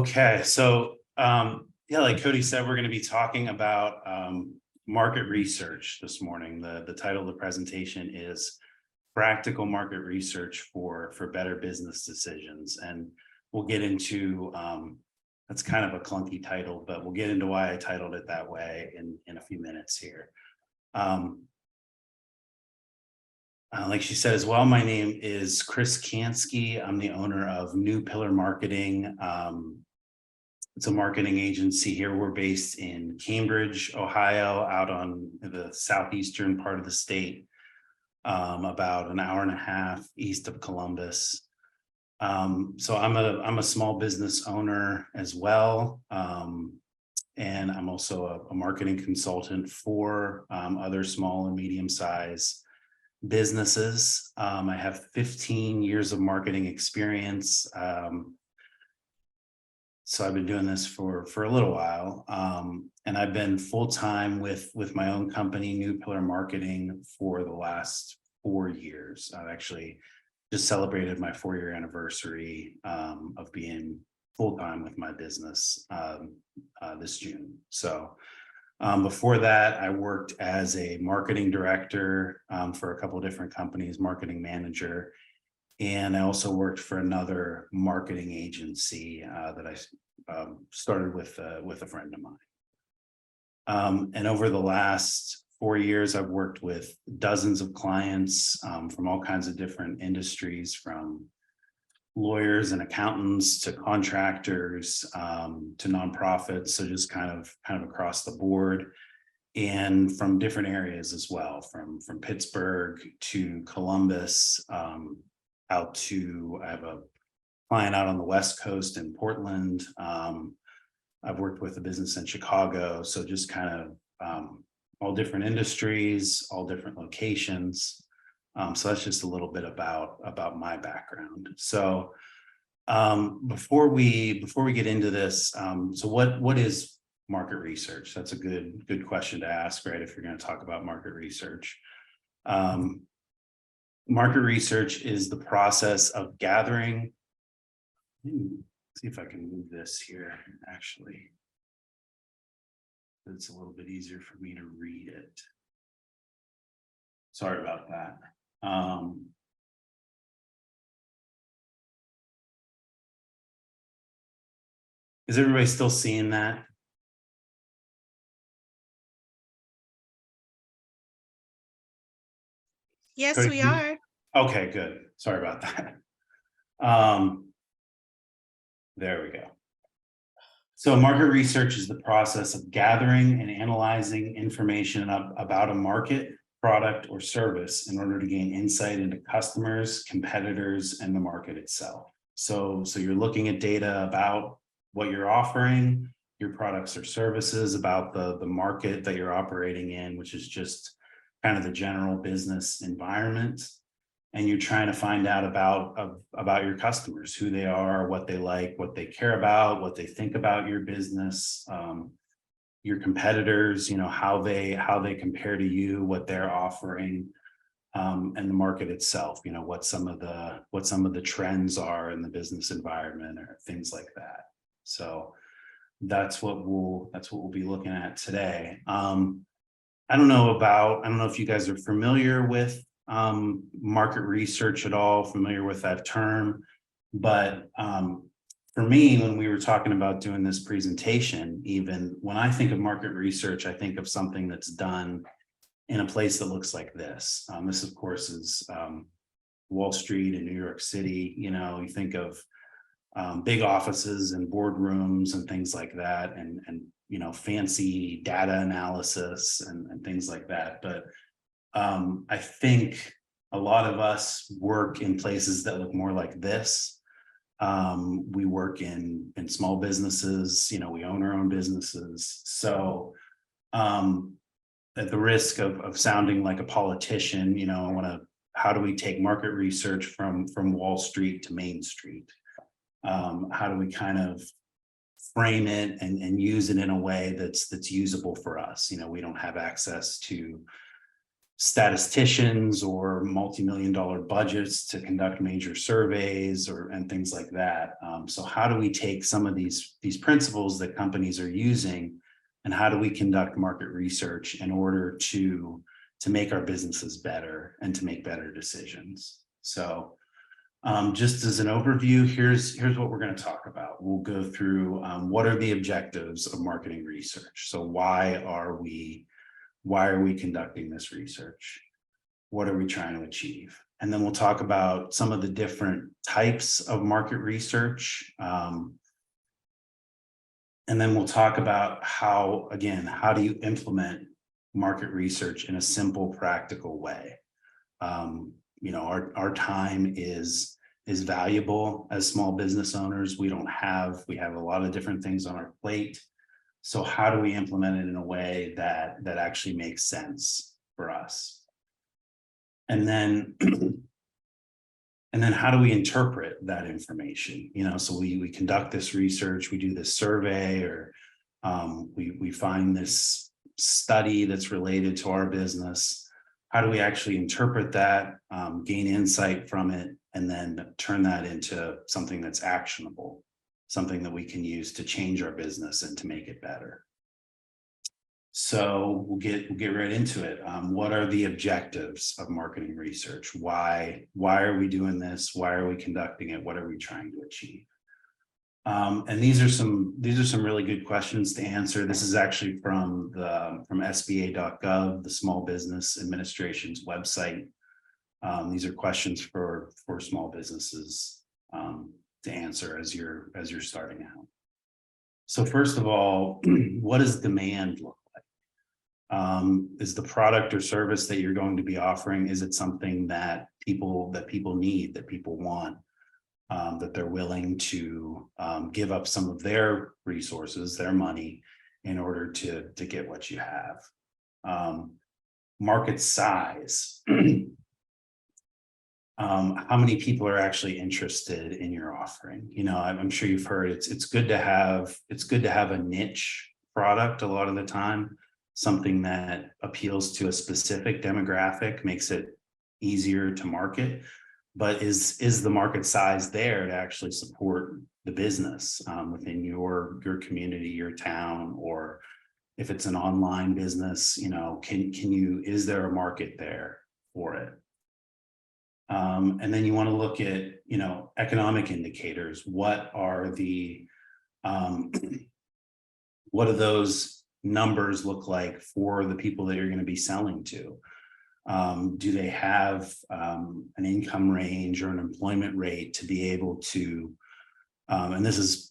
Okay, so yeah, like Cody said, we're going to be talking about market research this morning. The title of the presentation is Practical Market Research for Better Business Decisions. And we'll get into that's kind of a clunky title, but we'll get into why I titled it that way in a few minutes here. Like she said as well, my name is Chris Kanski. I'm the owner of New Pillar Marketing. It's a marketing agency here. We're based in Cambridge, Ohio, out on the southeastern part of the state, about an hour and a half east of Columbus. So I'm a small business owner as well. And I'm also a marketing consultant for other small and medium-sized businesses. I have 15 years of marketing experience. So I've been doing this for a little while. And I've been full-time with my own company, New Pillar Marketing, for the last 4 years. I've actually just celebrated my 4-year anniversary of being full-time with my business this June. So before that, I worked as a marketing director for a couple of different companies, marketing manager, and I also worked for another marketing agency that I started with a friend of mine. And over the last 4 years, I've worked with dozens of clients from all kinds of different industries, from lawyers and accountants to contractors to nonprofits, so just kind of across the board, and from different areas as well, from Pittsburgh to Columbus, out to, I have a client out on the West Coast in Portland. I've worked with a business in Chicago, so just kind of all different industries, all different locations. So that's just a little bit about my background. So before we get into this, so what is market research? That's a good question to ask, right? If you're going to talk about market research. Market research is the process of gathering. See if I can move this here, actually. It's a little bit easier for me to read it. Sorry about that. Is everybody still seeing that? Yes, we are. Okay, good. Sorry about that. There we go. So market research is the process of gathering and analyzing information about a market, product, or service in order to gain insight into customers, competitors, and the market itself. So you're looking at data about what you're offering, your products or services, about the market that you're operating in, which is just kind of the general business environment. And you're trying to find out about your customers, who they are, what they like, what they care about, what they think about your business, your competitors, how they compare to you, what they're offering, and the market itself, what some of the trends are in the business environment or things like that. So that's what we'll be looking at today. I don't know if you guys are familiar with market research at all, familiar with that term, but for me, when we were talking about doing this presentation, even when I think of market research, I think of something that's done in a place that looks like this. This, of course, is Wall Street in New York City. You think of big offices and boardrooms and things like that, and fancy data analysis and things like that. But I think a lot of us work in places that look more like this. We work in small businesses, we own our own businesses. So at the risk of sounding like a politician, how do we take market research from Wall Street to Main Street? How do we kind of frame it and use it in a way that's usable for us? We don't have access to statisticians or multi-million-dollar budgets to conduct major surveys and things like that. So how do we take some of these principles that companies are using, and how do we conduct market research in order to make our businesses better and to make better decisions? So just as an overview, here's what we're going to talk about. We'll go through what are the objectives of marketing research. So why are we conducting this research? What are we trying to achieve? And then we'll talk about some of the different types of market research. And then we'll talk about how do you implement market research in a simple, practical way? Our time is valuable as small business owners. We have a lot of different things on our plate. So how do we implement it in a way that actually makes sense for us? And then how do we interpret that information? So we conduct this research, we do this survey, or we find this study that's related to our business. How do we actually interpret that, gain insight from it, and then turn that into something that's actionable, something that we can use to change our business and to make it better? So we'll get right into it. What are the objectives of marketing research? Why are we doing this? Why are we conducting it? What are we trying to achieve? And these are some really good questions to answer. This is actually from SBA.gov, the Small Business Administration's website. These are questions for small businesses to answer as you're starting out. So first of all, what does demand look like? Is the product or service that you're going to be offering, is it something that people need, that people want, that they're willing to give up some of their resources, their money, in order to get what you have? Market size. How many people are actually interested in your offering? I'm sure you've heard it's good to have a niche product a lot of the time, something that appeals to a specific demographic, makes it easier to market. But is the market size there to actually support the business within your community, your town? Or if it's an online business, is there a market there for it? And then you want to look at, economic indicators. What are those numbers look like for the people that you're going to be selling to? Do they have an income range or an employment rate to be able to, and this is,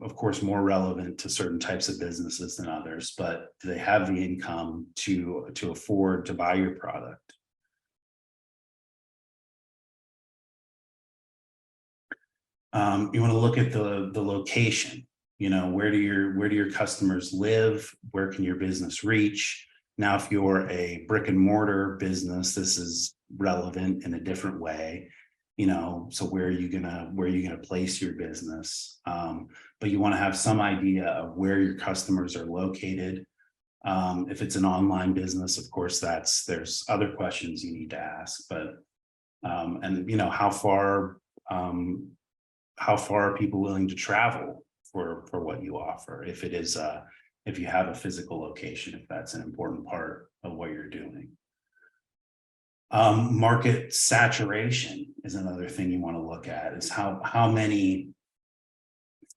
of course, more relevant to certain types of businesses than others, but do they have the income to afford to buy your product? You want to look at the location. Where do your customers live? Where can your business reach? Now, if you're a brick and mortar business, this is relevant in a different way. So where are you gonna place your business? But you want to have some idea of where your customers are located. If it's an online business, of course, there's other questions you need to ask. But and how far are people willing to travel for what you offer? If you have a physical location, if that's an important part of what you're doing. Market saturation is another thing you want to look at, is how many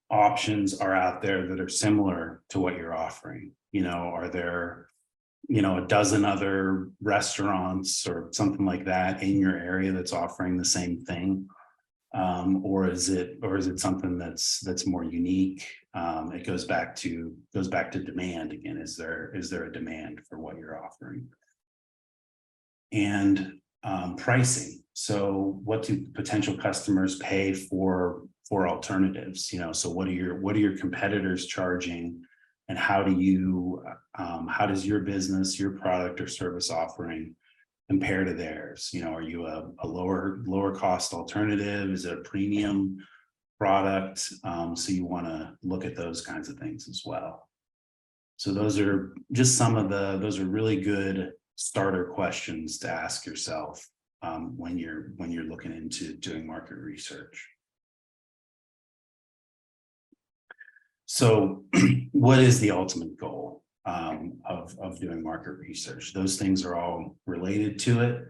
options are out there that are similar to what you're offering. Are there, a dozen other restaurants or something like that in your area that's offering the same thing? Or is it something that's more unique? It goes back to demand again. Is there a demand for what you're offering? And pricing. So what do potential customers pay for alternatives? So what are your competitors charging, and how does your business, your product or service offering compare to theirs? Are you a lower cost alternative? Is it a premium product? So you want to look at those kinds of things as well. So those are just those are really good starter questions to ask yourself when you're looking into doing market research. So what is the ultimate goal of doing market research? Those things are all related to it,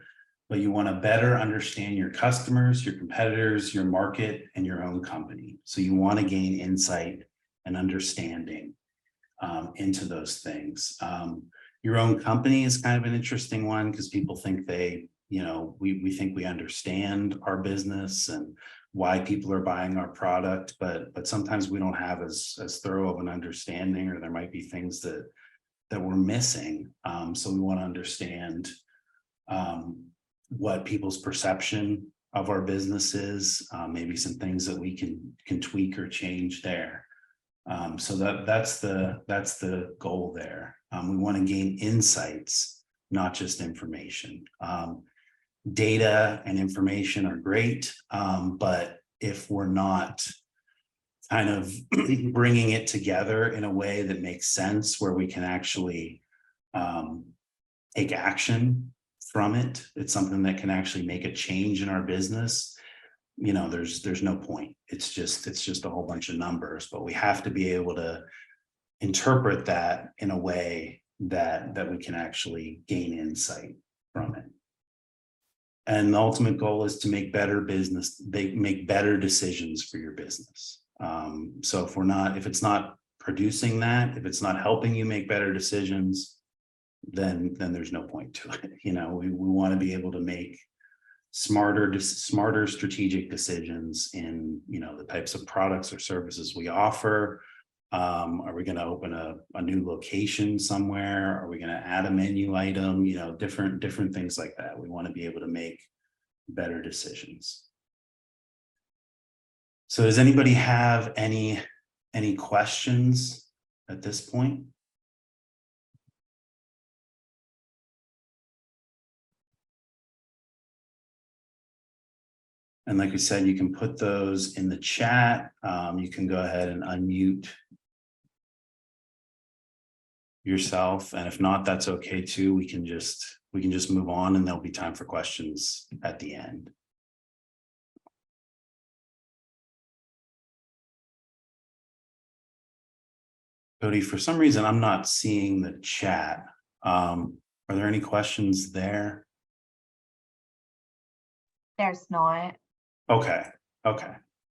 but you want to better understand your customers, your competitors, your market, and your own company. So you want to gain insight and understanding into those things. Your own company is kind of an interesting one because people think we think we understand our business and why people are buying our product, but sometimes we don't have as thorough of an understanding, or there might be things that we're missing. So we want to understand what people's perception of our business is, maybe some things that we can tweak or change there. So that's the goal there. We want to gain insights, not just information. Data and information are great, but if we're not kind of bringing it together in a way that makes sense, where we can actually take action from it, it's something that can actually make a change in our business, there's no point. It's just a whole bunch of numbers, but we have to be able to interpret that in a way that we can actually gain insight from it. And the ultimate goal is to make better decisions for your business. So if it's not producing that, if it's not helping you make better decisions, then there's no point to it. We want to be able to make smarter strategic decisions in the types of products or services we offer. Are we going to open a new location somewhere? Are we going to add a menu item? Different things like that. We want to be able to make better decisions. So does anybody have any questions at this point? And like we said, you can put those in the chat. You can go ahead and unmute yourself, and if not, that's okay too. We can just move on, and there'll be time for questions at the end. Cody, for some reason I'm not seeing the chat. Are there any questions there? There's not. Okay,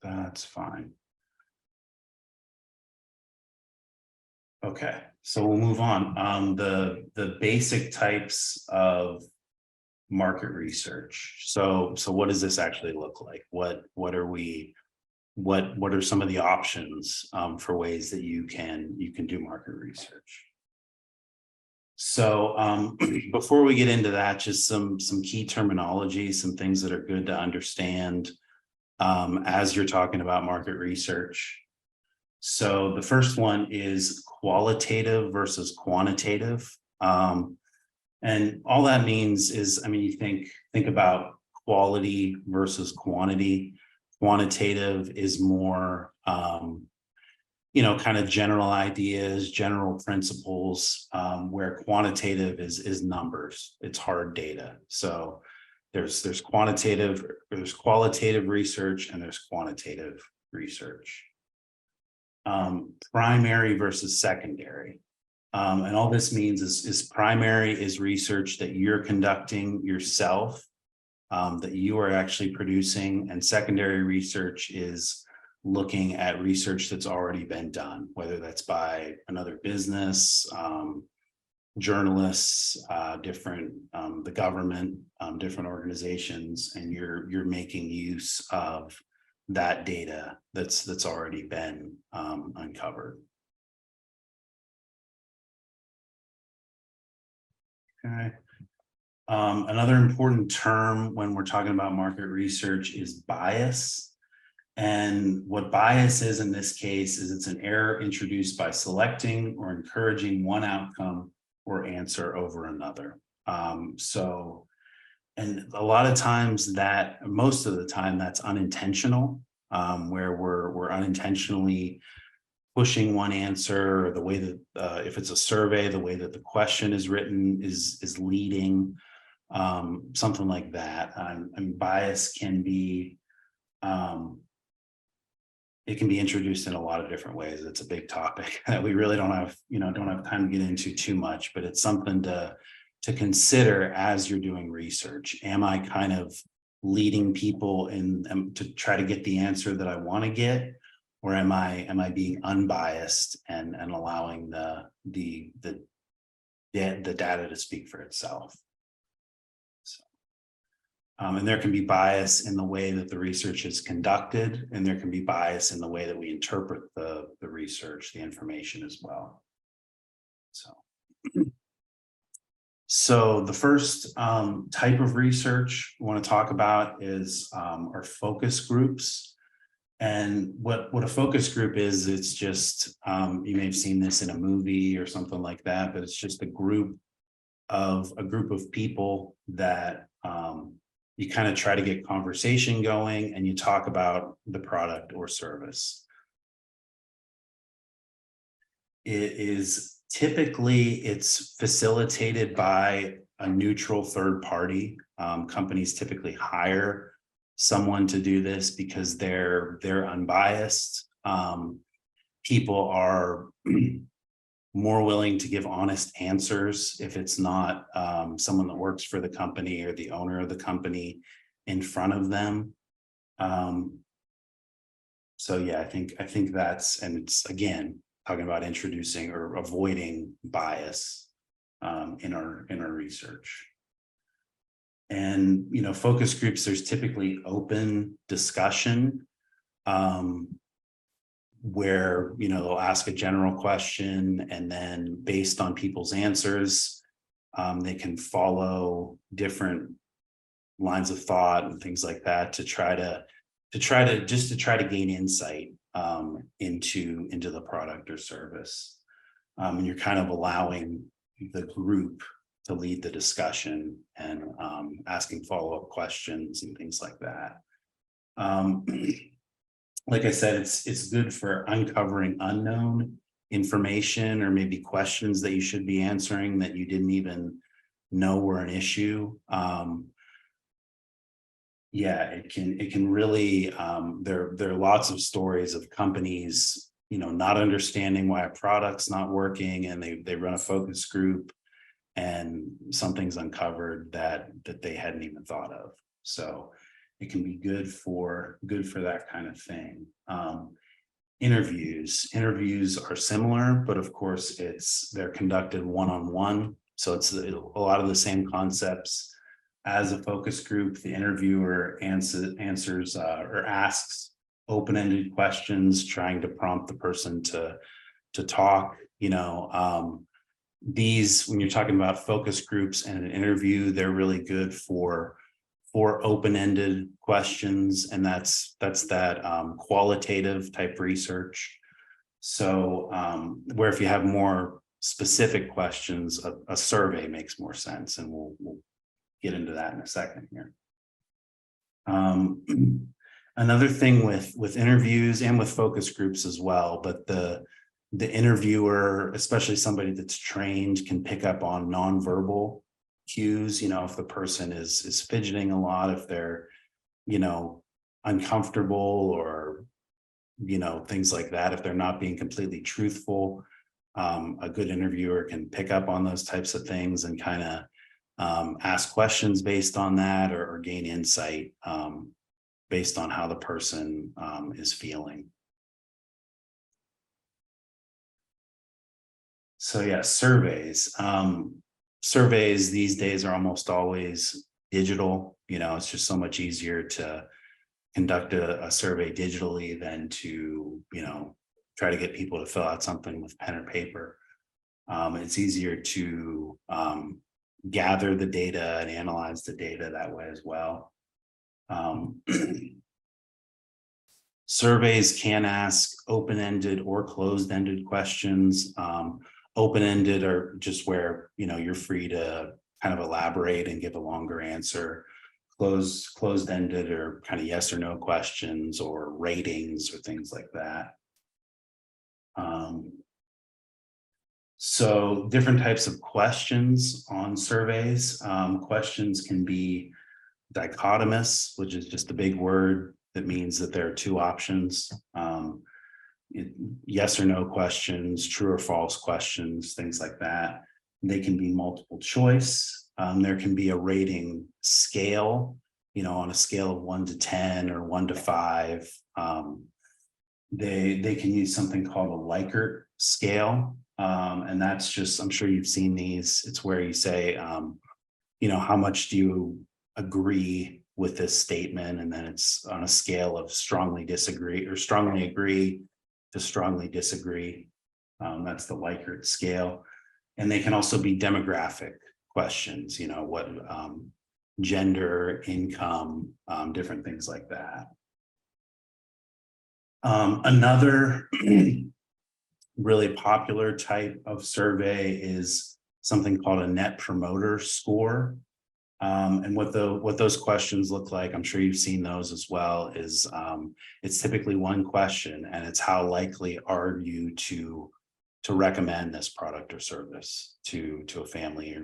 that's fine. Okay, so we'll move on. The basic types of market research. So what does this actually look like? What are some of the options for ways that you can do market research? So before we get into that, just some key terminology, some things that are good to understand as you're talking about market research. So the first one is qualitative versus quantitative. And all that means is, you think about quality versus quantity. Quantitative is more, kind of general ideas, general principles, where quantitative is numbers. It's hard data. So there's qualitative research, and there's quantitative research. Primary versus secondary. And all this means is primary is research that you're conducting yourself, that you are actually producing, and secondary research is looking at research that's already been done, whether that's by another business, journalists, the government, different organizations, and you're making use of that data that's already been uncovered. Okay. Another important term when we're talking about market research is bias. And what bias is in this case is it's an error introduced by selecting or encouraging one outcome or answer over another. And a lot of times most of the time that's unintentional, where we're unintentionally pushing one answer, or the way that if it's a survey, the way that the question is written is leading, something like that. And bias can be it can be introduced in a lot of different ways. It's a big topic that we really don't have time to get into too much, but it's something to consider as you're doing research. Am I kind of leading people in to try to get the answer that I want to get, or am I being unbiased and allowing the data to speak for itself? So, and there can be bias in the way that the research is conducted, and there can be bias in the way that we interpret the research, the information as well. So the first type of research I want to talk about is our focus groups. And what a focus group is, it's just, you may have seen this in a movie or something like that, but it's just a group of people that you kind of try to get conversation going, and you talk about the product or service. It is typically, it's facilitated by a neutral third party. Companies typically hire someone to do this because they're unbiased. People are more willing to give honest answers if it's not someone that works for the company or the owner of the company in front of them. So yeah, I think that's, and it's again talking about introducing or avoiding bias in our research. And focus groups, there's typically open discussion where they'll ask a general question, and then based on people's answers, they can follow different lines of thought and things like that to try to gain insight into the product or service. And you're kind of allowing the group to lead the discussion and asking follow-up questions and things like that. Like I said, it's good for uncovering unknown information, or maybe questions that you should be answering that you didn't even know were an issue. Yeah, it can really, there are lots of stories of companies, not understanding why a product's not working, and they run a focus group and something's uncovered that they hadn't even thought of. So it can be good for that kind of thing. Interviews are similar, but of course they're conducted one-on-one. So it's a lot of the same concepts as a focus group. The interviewer answers or asks open-ended questions, trying to prompt the person to talk. These, when you're talking about focus groups and an interview, they're really good for open-ended questions, and that's that qualitative type research. So where if you have more specific questions, a survey makes more sense, and we'll get into that in a second here. Another thing with interviews and with focus groups as well, but the interviewer, especially somebody that's trained, can pick up on nonverbal cues. If the person is fidgeting a lot, if they're uncomfortable, or things like that, if they're not being completely truthful, a good interviewer can pick up on those types of things and kind of ask questions based on that, or gain insight based on how the person is feeling. So yeah, surveys. Surveys these days are almost always digital. It's just so much easier to conduct a survey digitally than to try to get people to fill out something with pen or paper. It's easier to gather the data and analyze the data that way as well. Surveys can ask open-ended or closed-ended questions. Open-ended are just where you're free to kind of elaborate and give a longer answer. Closed-ended are kind of yes or no questions, or ratings, or things like that. So different types of questions on surveys. Questions can be dichotomous, which is just a big word that means that there are two options. Yes or no questions, true or false questions, things like that. They can be multiple choice. There can be a rating scale, on a scale of 1 to 10 or 1 to 5. They can use something called a Likert scale. And that's just, I'm sure you've seen these. It's where you say, how much do you agree with this statement? And then it's on a scale of strongly disagree or strongly agree to strongly disagree. That's the Likert scale. And they can also be demographic questions, what gender, income, different things like that. Another really popular type of survey is something called a net promoter score. And what those questions look like, I'm sure you've seen those as well, is it's typically one question, and it's how likely are you to recommend this product or service to a family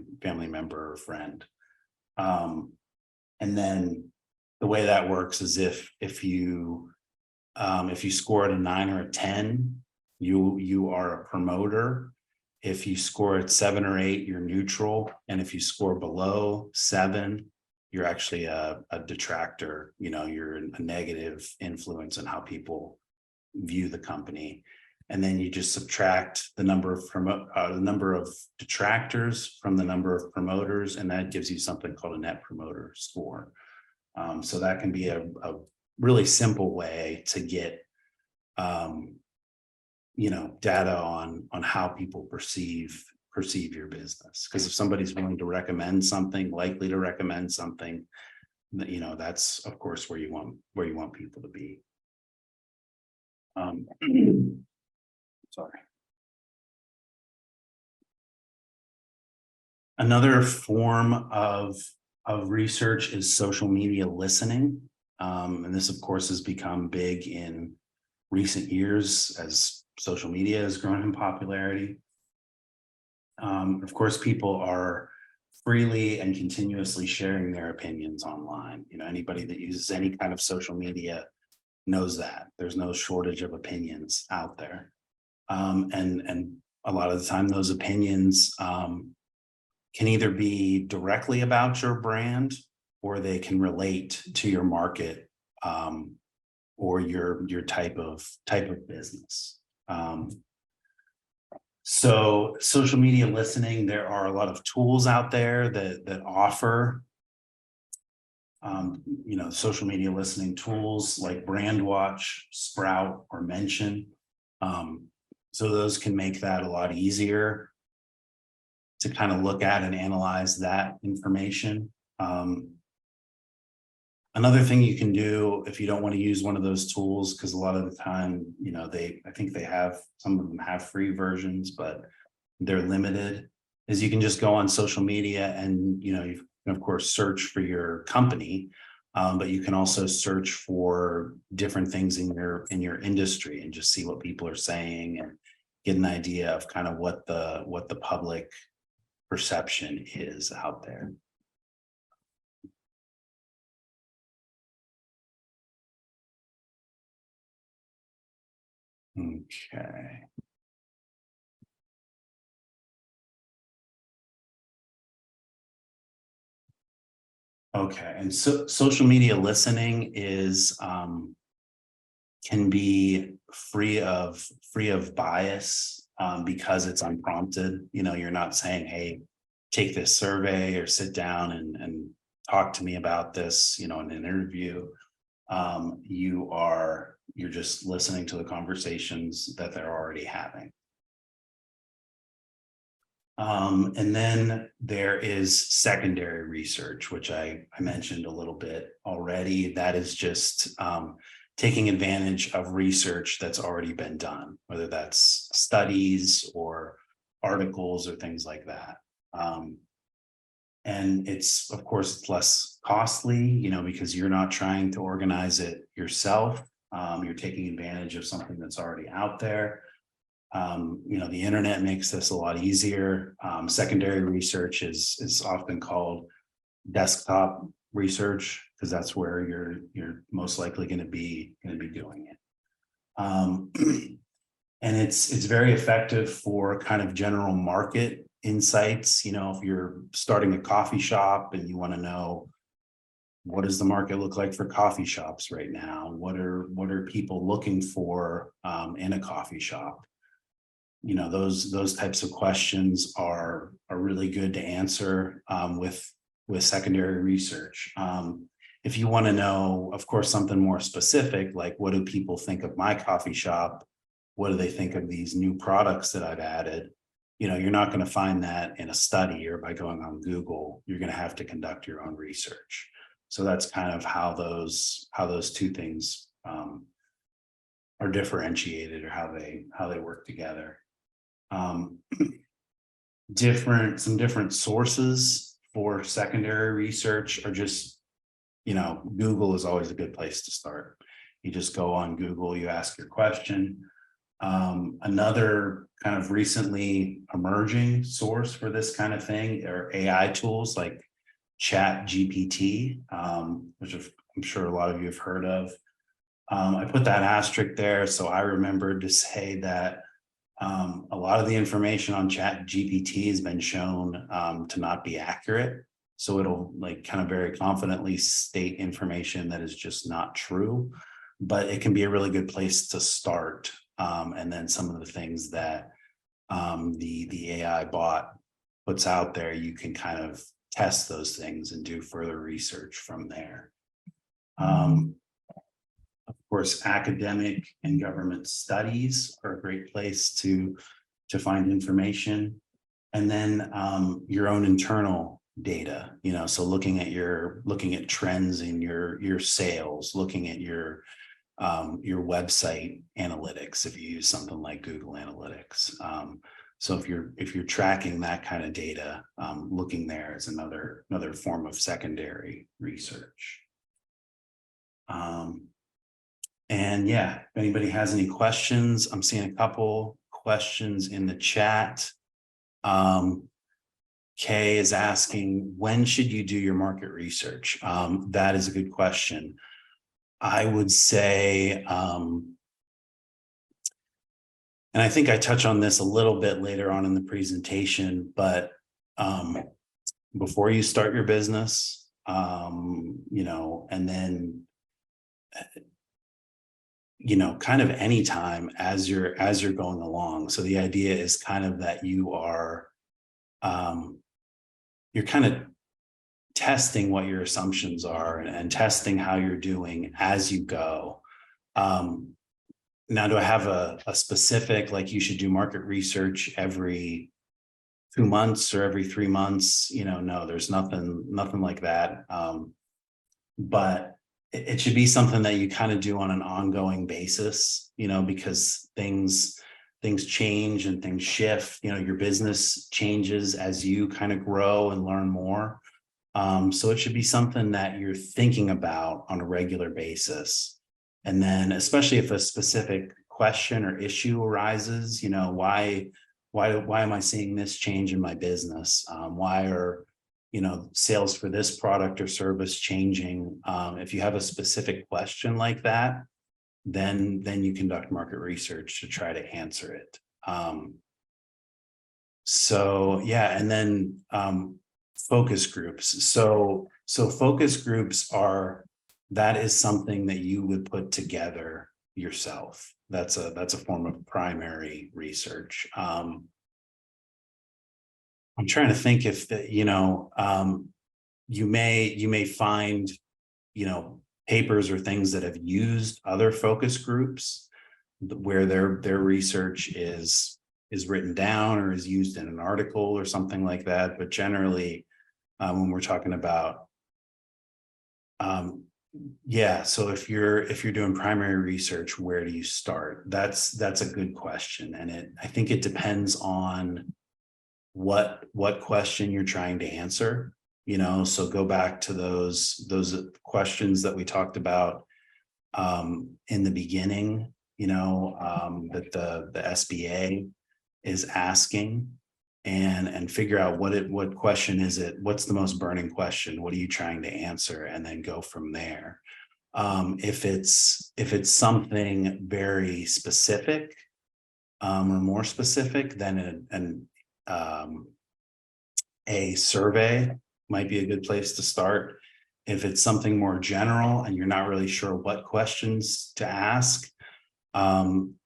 member or friend. And then the way that works is if you score at a 9 or a 10, you are a promoter. If you score at 7 or 8, you're neutral. And if you score below 7, you're actually a detractor. You're a negative influence on how people view the company. And then you just subtract the number of detractors from the number of promoters, and that gives you something called a net promoter score. So that can be a really simple way to get data on how people perceive your business. Because if somebody's willing to recommend something, likely to recommend something, that's of course where you want people to be. Sorry. Another form of research is social media listening. And this, of course, has become big in recent years as social media has grown in popularity. Of course, people are freely and continuously sharing their opinions online. Anybody that uses any kind of social media knows that there's no shortage of opinions out there. And a lot of the time those opinions can either be directly about your brand, or they can relate to your market or your type of business. So social media listening, there are a lot of tools out there that offer social media listening tools like Brandwatch, Sprout, or Mention. So those can make that a lot easier to kind of look at and analyze that information. Another thing you can do if you don't want to use one of those tools, because a lot of the time, I think some of them have free versions, but they're limited, is you can just go on social media and, you can of course search for your company, but you can also search for different things in your industry and just see what people are saying and get an idea of kind of what the public perception is out there. Okay. Okay, and so social media listening is can be free of bias because it's unprompted. You're not saying, hey, take this survey or sit down and talk to me about this, in an interview. You're just listening to the conversations that they're already having. And then there is secondary research, which I mentioned a little bit already. That is just taking advantage of research that's already been done, whether that's studies or articles or things like that. And it's, of course, it's less costly, because you're not trying to organize it yourself. You're taking advantage of something that's already out there. The internet makes this a lot easier. Secondary research is often called desktop research because that's where you're most likely going to be doing it. And it's very effective for kind of general market insights. If you're starting a coffee shop and you want to know, what does the market look like for coffee shops right now? What are people looking for in a coffee shop? Those types of questions are really good to answer with secondary research. If you want to know, of course, something more specific, like what do people think of my coffee shop? What do they think of these new products that I've added? You're not going to find that in a study or by going on Google. You're going to have to conduct your own research. So that's kind of how those two things are differentiated, or how they work together. Some different sources for secondary research are just, Google is always a good place to start. You just go on Google, you ask your question. Another kind of recently emerging source for this kind of thing are AI tools like Chat GPT, which I'm sure a lot of you have heard of. I put that asterisk there, so I remembered to say that a lot of the information on Chat GPT has been shown to not be accurate. So it'll kind of very confidently state information that is just not true, but it can be a really good place to start. And then some of the things that the AI bot puts out there, you can kind of test those things and do further research from there. Of course, academic and government studies are a great place to find information. And then your own internal data, so looking at trends in your sales, looking at your website analytics, if you use something like Google Analytics. So if you're tracking that kind of data, looking there is another form of secondary research. And yeah, if anybody has any questions, I'm seeing a couple questions in the chat. Kay is asking, when should you do your market research? That is a good question. I would say, and I think I touch on this a little bit later on in the presentation, but before you start your business, and then, kind of anytime as you're going along. So the idea is kind of that you are, you're kind of testing what your assumptions are and testing how you're doing as you go. Now, do I have a specific, like you should do market research every 2 months or every 3 months? No, there's nothing like that. But it should be something that you kind of do on an ongoing basis, because things change and things shift. Your business changes as you kind of grow and learn more. So it should be something that you're thinking about on a regular basis. And then, especially if a specific question or issue arises, why am I seeing this change in my business? Why are, sales for this product or service changing? If you have a specific question like that, then you conduct market research to try to answer it. So yeah, and then focus groups. So focus groups that is something that you would put together yourself. That's a form of primary research. I'm trying to think if you may find, papers or things that have used other focus groups where their research is written down or is used in an article or something like that. But generally, when we're talking about, so if you're doing primary research, where do you start? That's a good question. And I think it depends on what question you're trying to answer, so go back to those questions that we talked about in the beginning. that the SBA is asking, and figure out what question is it, what's the most burning question, what are you trying to answer, and then go from there. If it's something very specific, or more specific, then a survey might be a good place to start. If it's something more general and you're not really sure what questions to ask,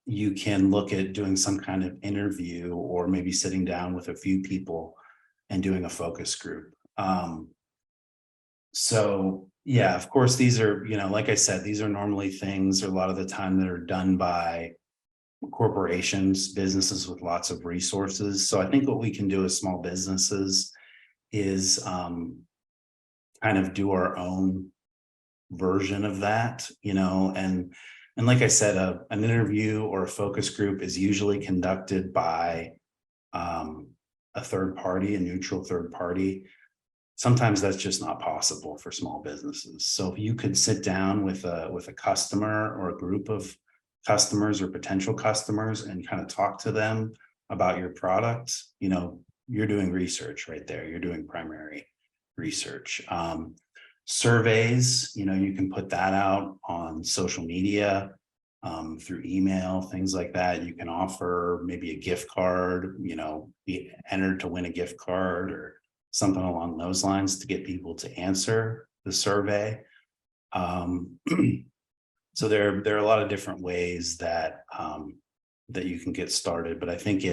you can look at doing some kind of interview, or maybe sitting down with a few people and doing a focus group. So yeah, of course, these are, like I said, these are normally things, or a lot of the time, that are done by corporations, businesses with lots of resources. So I think what we can do as small businesses is kind of do our own version of that, and like I said, an interview or a focus group is usually conducted by a third party, a neutral third party. Sometimes that's just not possible for small businesses. So if you could sit down with a customer, or a group of customers or potential customers, and kind of talk to them about your product, you're doing research right there. You're doing primary research. Surveys, you can put that out on social media, through email, things like that. You can offer maybe a gift card, be entered to win a gift card, or something along those lines, to get people to answer the survey. So there are a lot of different ways that you can get started, but I think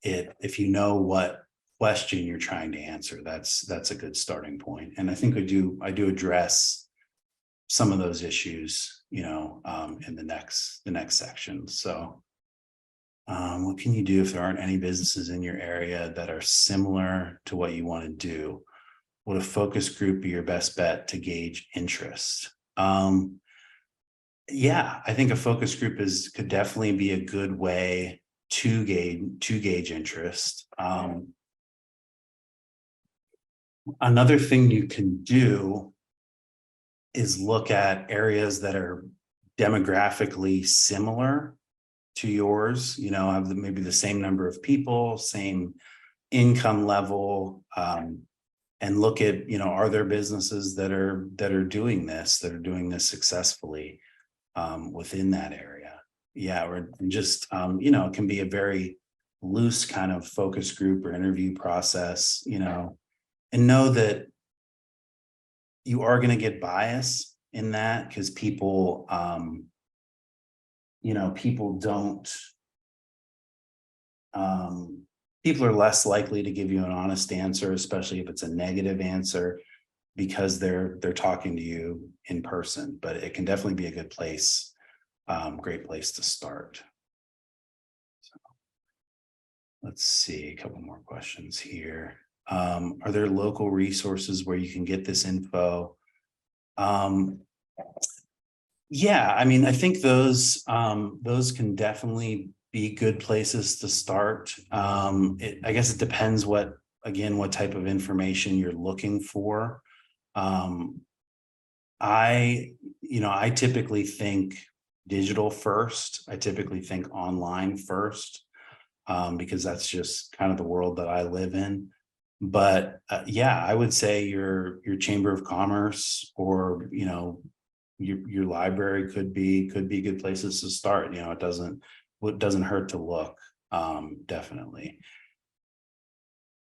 if you know what question you're trying to answer, that's a good starting point. And I think I do address some of those issues, in the next section. So what can you do if there aren't any businesses in your area that are similar to what you want to do? Would a focus group be your best bet to gauge interest? Yeah, I think a focus group could definitely be a good way to gauge interest. Another thing you can do is look at areas that are demographically similar to yours, have maybe the same number of people, same income level, and look at, are there businesses that are doing this successfully within that area? Yeah, or just, it can be a very loose kind of focus group or interview process, and know that you are going to get bias in that, because people, people are less likely to give you an honest answer, especially if it's a negative answer, because they're talking to you in person. But it can definitely be a good place, great place to start. So let's see, a couple more questions here. Are there local resources where you can get this info? Yeah, I mean, I think those can definitely be good places to start. I guess it depends what type of information you're looking for. I typically think digital first. I typically think online first, because that's just kind of the world that I live in. But yeah, I would say your chamber of commerce, or your library could be good places to start. It doesn't hurt to look, definitely.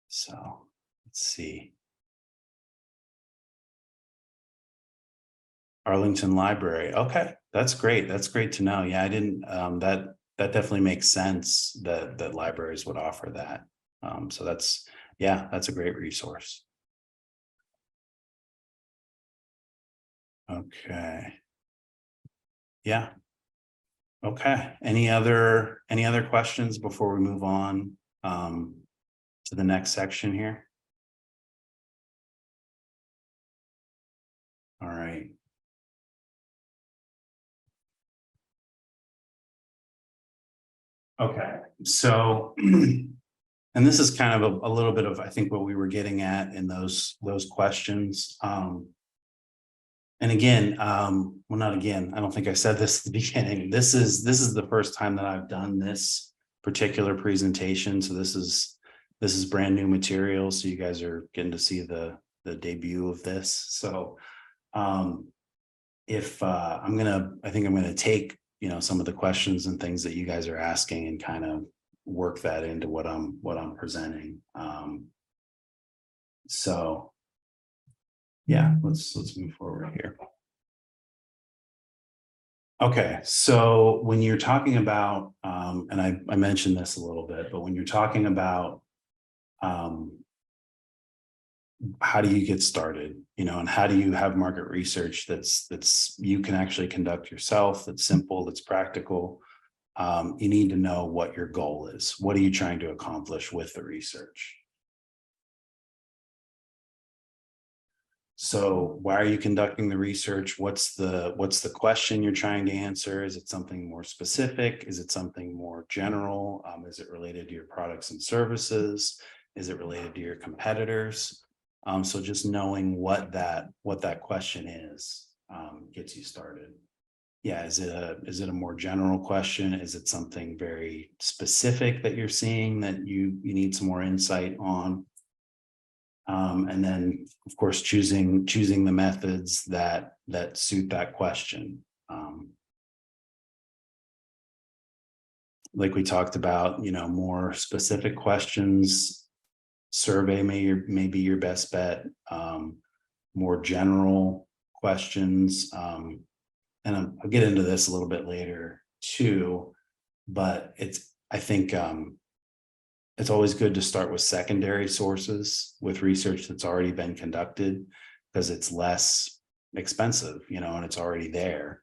So let's see. Arlington Library. Okay, that's great. That's great to know. Yeah, I didn't, that definitely makes sense that libraries would offer that. So that's a great resource. Okay. Yeah. Okay. Any other questions before we move on to the next section here? All right. Okay. So, and this is kind of a little bit of, I think, what we were getting at in those questions. And again, well, not again. I don't think I said this at the beginning. This is the first time that I've done this particular presentation. So this is brand new material. So you guys are getting to see the debut of this. So if I think I'm gonna take, some of the questions and things that you guys are asking and kind of work that into what I'm presenting. So yeah, let's move forward here. Okay, so when you're talking about, and I mentioned this a little bit, but when you're talking about how do you get started, and how do you have market research that's you can actually conduct yourself, that's simple, that's practical. You need to know what your goal is. What are you trying to accomplish with the research? So why are you conducting the research? What's the question you're trying to answer? Is it something more specific? Is it something more general? Is it related to your products and services? Is it related to your competitors? So just knowing what that question is gets you started. Yeah, is it a more general question? Is it something very specific that you're seeing that you need some more insight on? And then, of course, choosing the methods that suit that question. Like we talked about, more specific questions. Survey may be your best bet. More general questions, and I'll get into this a little bit later too. But I think it's always good to start with secondary sources with research that's already been conducted, because it's less expensive, and it's already there.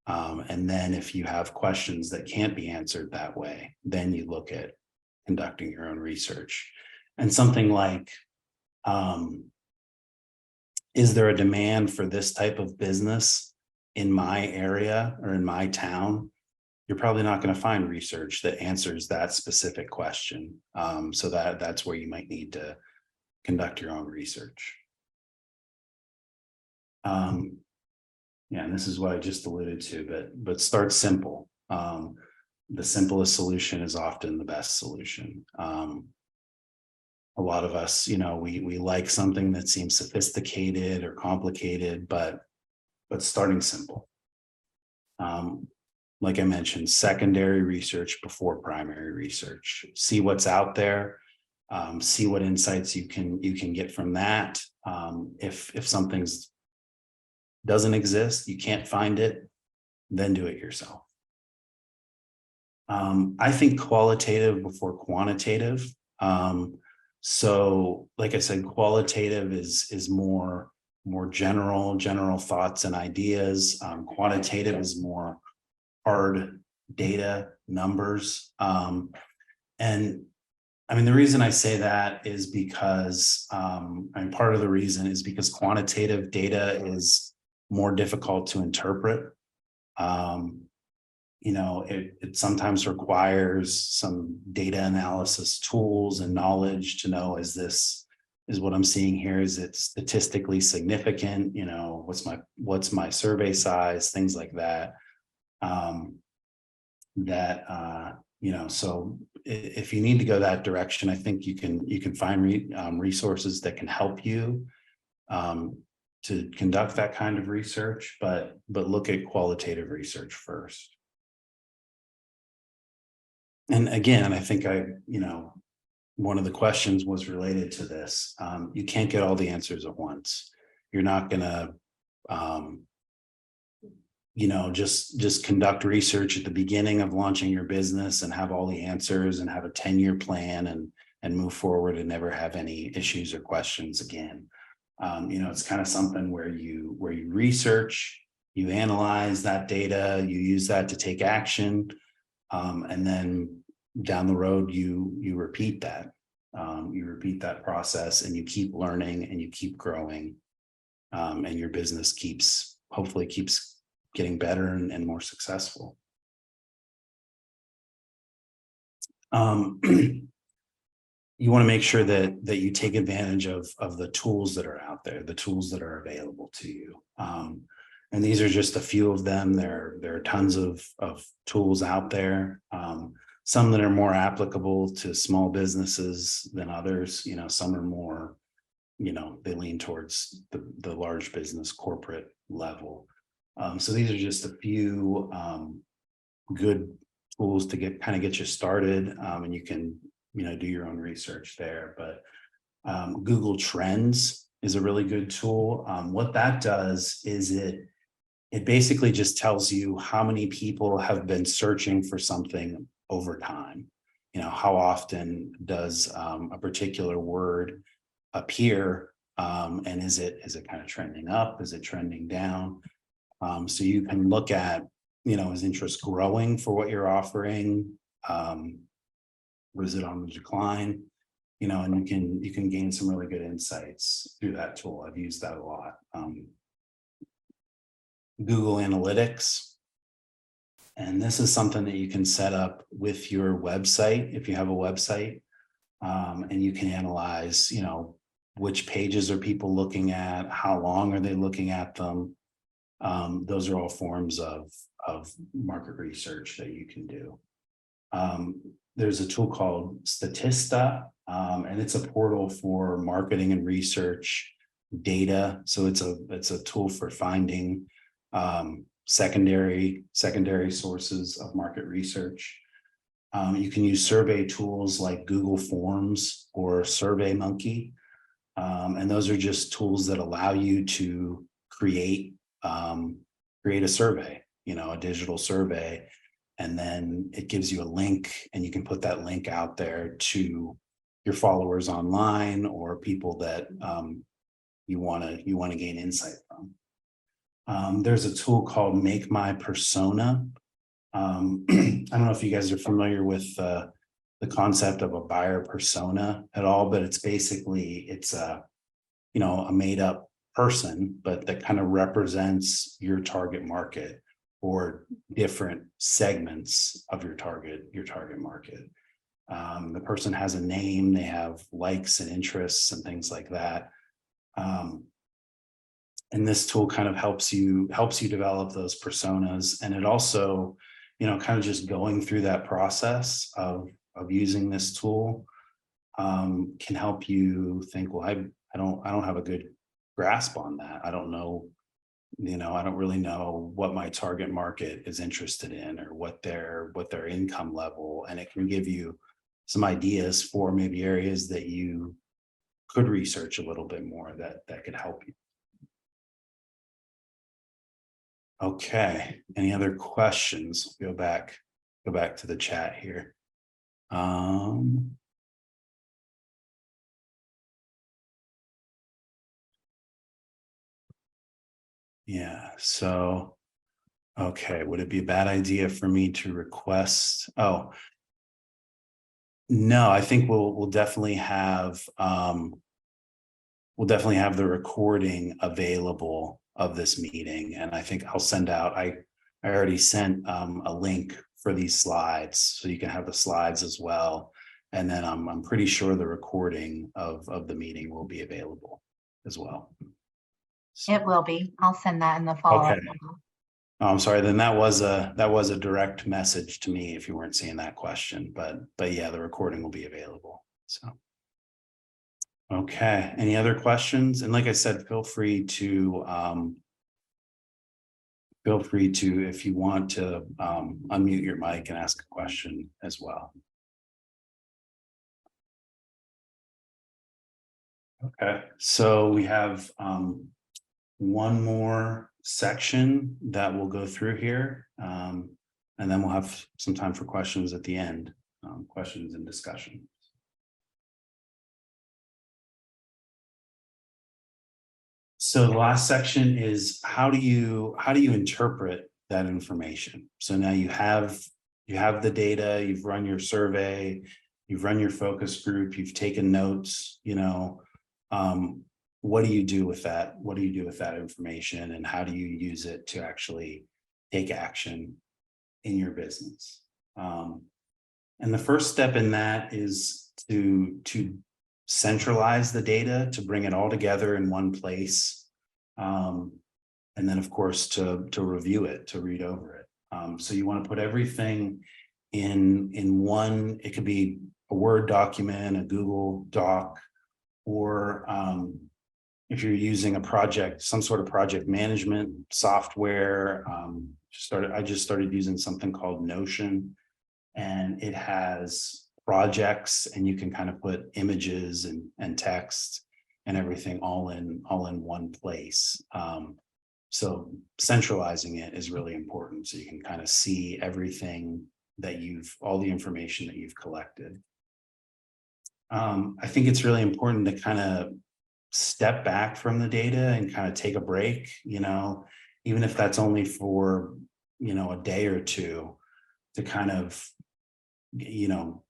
And then if you have questions that can't be answered that way, then you look at conducting your own research. And something like, is there a demand for this type of business in my area or in my town? You're probably not going to find research that answers that specific question. So that's where you might need to conduct your own research. Yeah, and this is what I just alluded to, but start simple. The simplest solution is often the best solution. A lot of us, we like something that seems sophisticated or complicated, but starting simple. Like I mentioned, secondary research before primary research. See what's out there. See what insights you can get from that. If something's doesn't exist, you can't find it, then do it yourself. I think qualitative before quantitative. So, like I said, qualitative is more general thoughts and ideas. Quantitative is more hard data, numbers. And I mean, the reason I say that is because, and part of the reason is because quantitative data is more difficult to interpret. It sometimes requires some data analysis tools and knowledge to know, is what I'm seeing here, is it statistically significant? What's my survey size, things like that. So if you need to go that direction, I think you can find resources that can help you to conduct that kind of research, but look at qualitative research first. And again, I think one of the questions was related to this. You can't get all the answers at once. You're not gonna just conduct research at the beginning of launching your business and have all the answers and have a 10-year plan and move forward and never have any issues or questions again. It's kind of something where you research, you analyze that data, you use that to take action, and then down the road you repeat that. You repeat that process and you keep learning and you keep growing, and your business hopefully keeps getting better and more successful. You want to make sure that you take advantage of the tools that are out there, the tools that are available to you. And And these are just a few of them. There are tons of tools out there. Some that are more applicable to small businesses than others. Some are more, they lean towards the large business corporate level. So these are just a few good tools to get you started, and you can do your own research there. But Google Trends is a really good tool. What that does is it basically just tells you how many people have been searching for something over time. How often does a particular word appear, and is it kind of trending up? Is it trending down? So you can look at, is interest growing for what you're offering? Or is it on the decline? And you can gain some really good insights through that tool. I've used that a lot. Google Analytics. And this is something that you can set up with your website if you have a website, and you can analyze, which pages are people looking at, how long are they looking at them. Those are all forms of market research that you can do. There's a tool called Statista, and it's a portal for marketing and research data. So it's a tool for finding secondary sources of market research. You can use survey tools like Google Forms or SurveyMonkey, and those are just tools that allow you to create a survey, a digital survey, and then it gives you a link, and you can put that link out there to your followers online or people that you want to gain insight from. There's a tool called Make My Persona. I don't know if you guys are familiar with the concept of a buyer persona at all, but it's a made up person, but that kind of represents your target market or different segments of your target market. The person has a name, they have likes and interests and things like that. And this tool kind of helps you develop those personas. And it also, kind of just going through that process of using this tool can help you think, well, I don't have a good grasp on that. I don't know, I don't really know what my target market is interested in or what their income level, and it can give you some ideas for maybe areas that you could research a little bit more that could help you. Okay, any other questions? Go back to the chat here. Yeah, so, okay, would it be a bad idea for me to request? Oh, no, I think we'll definitely have the recording available of this meeting, and I think I'll send out. I already sent a link for these slides, so you can have the slides as well. And then I'm pretty sure the recording of the meeting will be available as well. So, it will be. I'll send that in the follow-up. Okay. Oh, I'm sorry. Then that was a direct message to me if you weren't seeing that question, but yeah, the recording will be available. So, okay. Any other questions? And like I said, feel free to, if you want to, unmute your mic and ask a question as well. Okay. So we have one more section that we'll go through here, and then we'll have some time for questions at the end, questions and discussion. So the last section is how do you interpret that information? So now you have the data, you've run your survey, you've run your focus group, you've taken notes, what do you do with that? What do you do with that information, and how do you use it to actually take action in your business? And the first step in that is to centralize the data, to bring it all together in one place. and then of course to review it, to read over it. So you want to put everything in one. It could be a Word document, a Google Doc, or if you're using a project, some sort of project management software. I just started using something called Notion, and it has projects, and you can kind of put images and text and everything all in one place. So centralizing it is really important, so you can kind of see everything that all the information that you've collected. I think it's really important to kind of step back from the data and kind of take a break, even if that's only for, a day or two, to kind of,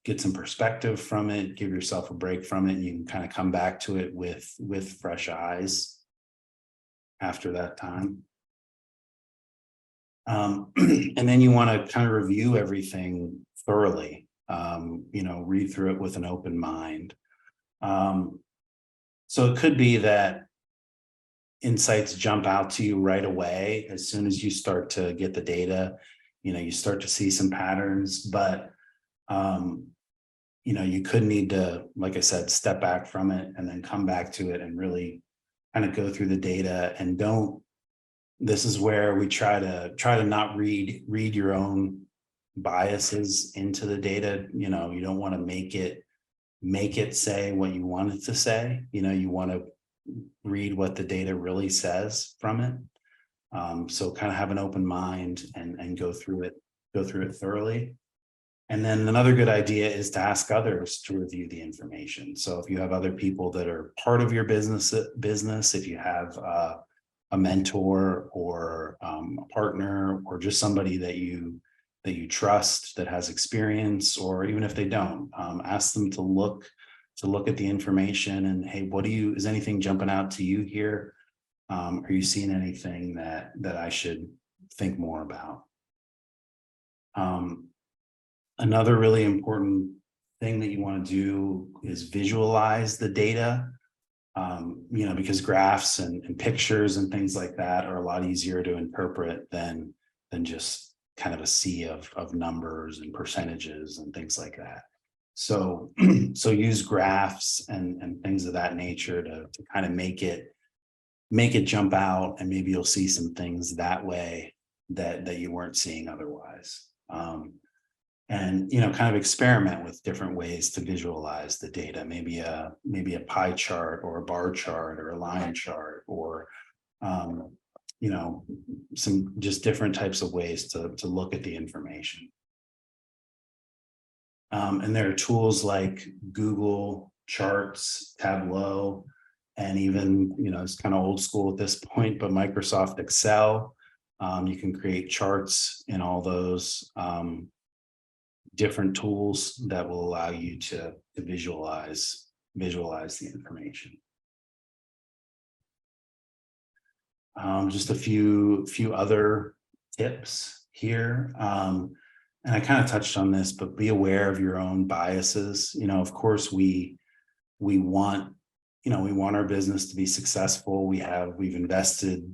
get some perspective from it, give yourself a break from it, and you can kind of come back to it with fresh eyes after that time. And then you want to kind of review everything thoroughly, read through it with an open mind. So it could be that insights jump out to you right away as soon as you start to get the data. You start to see some patterns, but you could need to, like I said, step back from it and then come back to it and really kind of go through the data. And this is where we try to not read your own biases into the data. You don't want to make it say what you want it to say. You want to read what the data really says from it. So kind of have an open mind and go through it thoroughly. And then another good idea is to ask others to review the information. So if you have other people that are part of your business, if you have a mentor or a partner, or just somebody that you trust that has experience, or even if they don't, ask them to look at the information and, hey, is anything jumping out to you here? Are you seeing anything that I should think more about? Another really important thing that you want to do is visualize the data. Because graphs and pictures and things like that are a lot easier to interpret than just kind of a sea of numbers and percentages and things like that. So use graphs and things of that nature to kind of make it jump out, and maybe you'll see some things that way that you weren't seeing otherwise. And kind of experiment with different ways to visualize the data, maybe a pie chart or a bar chart or a line chart, or some just different types of ways to look at the information. And there are tools like Google Charts, Tableau, and even it's kind of old school at this point, but Microsoft Excel. You can create charts in all those different tools that will allow you to visualize the information. Just a few other tips here. And I kind of touched on this, but be aware of your own biases. Of course, we want our business to be successful. We've invested,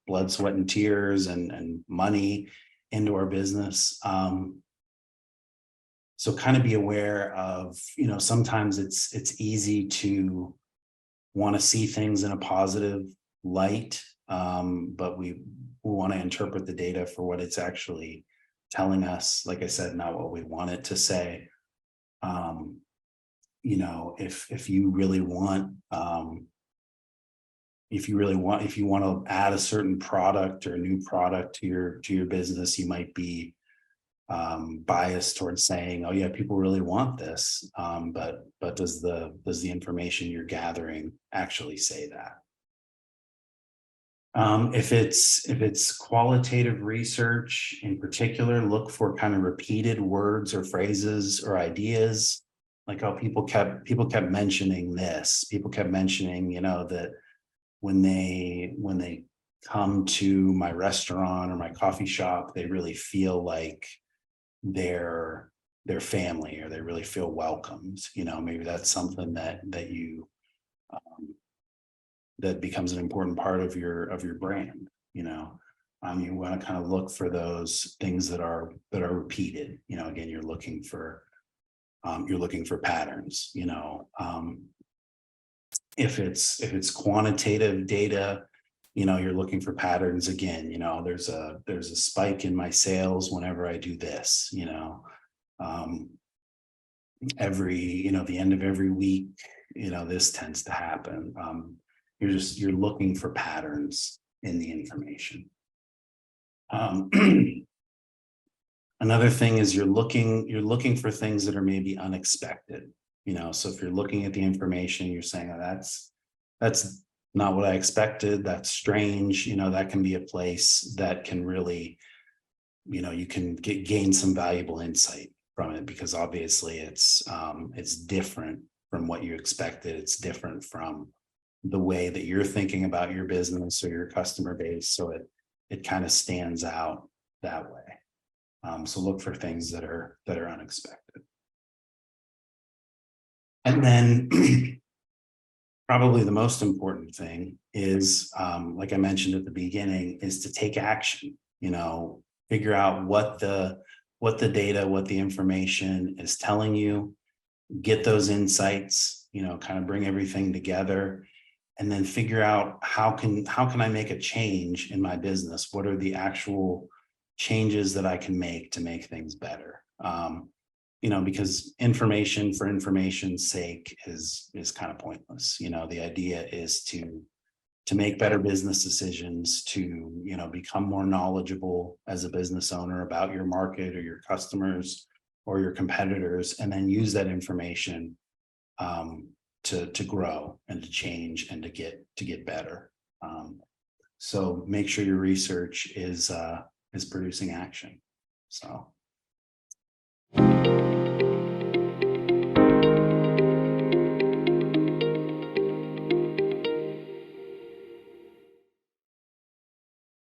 blood, sweat, and tears and money into our business. So kind of be aware of, sometimes it's easy to want to see things in a positive light, but we want to interpret the data for what it's actually telling us. Like I said, not what we want it to say. If you really want, if you want to add a certain product or a new product to your business, you might be biased towards saying, oh yeah, people really want this, but does the information you're gathering actually say that? If it's qualitative research in particular, look for kind of repeated words or phrases or ideas, like how people kept mentioning this. People kept mentioning, that when they come to my restaurant or my coffee shop, they really feel like their family, or they really feel welcomed. Maybe that's something that you that becomes an important part of your brand. you know. You want to kind of look for those things that are repeated, you know. Again, you're looking for patterns, you know. If it's quantitative data, you know, you're looking for patterns again, you know. There's a spike in my sales whenever I do this, you know. The end of every week, you know, this tends to happen. You're looking for patterns in the information. Another thing is you're looking for things that are maybe unexpected, you know. So if you're looking at the information, you're saying, oh, that's not what I expected, that's strange, you know. That can be a place that can really, you know, you can gain some valuable insight from it, because obviously it's different from what you expected. It's different from the way that you're thinking about your business or your customer base. So it kind of stands out that way. So look for things that are unexpected. And then probably the most important thing is, like I mentioned at the beginning, is to take action, you know. Figure out what the data, what the information is telling you, get those insights, you know, kind of bring everything together, and then figure out how can I make a change in my business? What are the actual changes that I can make to make things better? You know, because information for information's sake is kind of pointless. You know, the idea is to make better business decisions, to, you know, become more knowledgeable as a business owner about your market or your customers or your competitors, and then use that information to grow and to change and to get better. So make sure your research is producing action. So